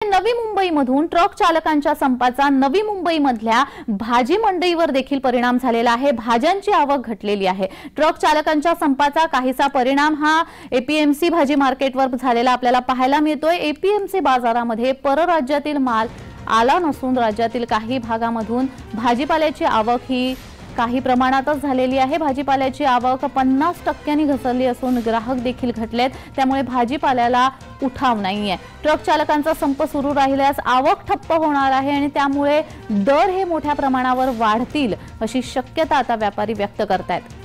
नवी मुंबईमधून ट्रक चालकांच्या संपाचा नवी मुंबईमधल्या भाजी मंडईवर देखील परिणाम झालेला आहे। भाज्यांची आवक घटलेली आहे। ट्रक चालकांच्या संपाचा काहीसा परिणाम हा एपीएमसी भाजी मार्केटवर झालेला आपल्याला पाहायला मिळतोय। एपीएमसी बाजारामध्ये परराज्यातील माल आला नसून राज्यातील काही भागामधून भाजीपाल्याची आवक ही काही प्रमाणातच झालेली आहे। भाजीपाल्याची आवक 50% घसरली असून ग्राहक देखील घटलेत, त्यामुळे भाजीपाल्याला उठाव नाहीये। ट्रक चालकांचा संप सुरू राहिल्यास आवक ठप्प होणार आहे आणि त्यामुळे दर हे मोठ्या प्रमाणावर वाढतील अशी शक्यता आता व्यापारी व्यक्त करतायत।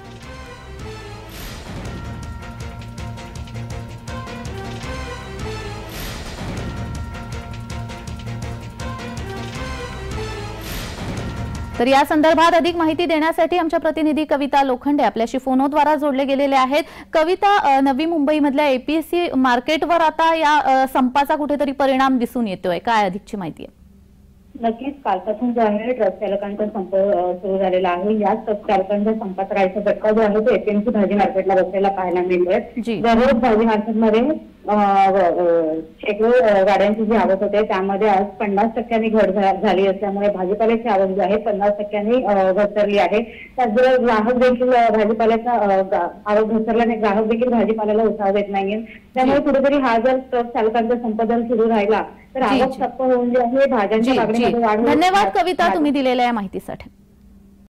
तर या संदर्भात अधिक माहिती देण्यासाठी आमच्या प्रतिनिधी कविता लोखंडे आपल्याशी फोनद्वारे जोडले गेलेले आहेत। कविता, नवी मुंबईमधल्या एपीएमसी मार्केटवर आता या संपाचा कुठेतरी परिणाम दिसून येतोय, काय अधिकची माहिती आहे? नक्कीच कालपासून जो आहे ट्रक चालकांचा संप सुरू झालेला आहे। या ट्रक चालकांच्या संपाचा काहीसा फटका जो आहे तो एपीएमसी भाजी मार्केटला बसलेला पाहायला मिळतोय। दररोज भाजी मार्केटमध्ये शेकडो गाड्यांची जी आवक होते त्यामध्ये आज 50% घट झाली असल्यामुळे भाजीपाल्याची आवक जी आहे 50% घसरली आहे। त्याचबरोबर ग्राहक देखील भाजीपाल्याचा आवक घसरल्याने ग्राहक देखील भाजीपाल्याला उठाव देत नाहीये। त्यामुळे कुठेतरी हा जर ट्रक चालकांचा संप जर सुरू राहिला तर आवक ठप्प होऊन जे आहे भाज्यांच्या मागणीमध्ये वाढ होईल। धन्यवाद कविता, तुम्ही दिलेल्या या माहितीसाठी।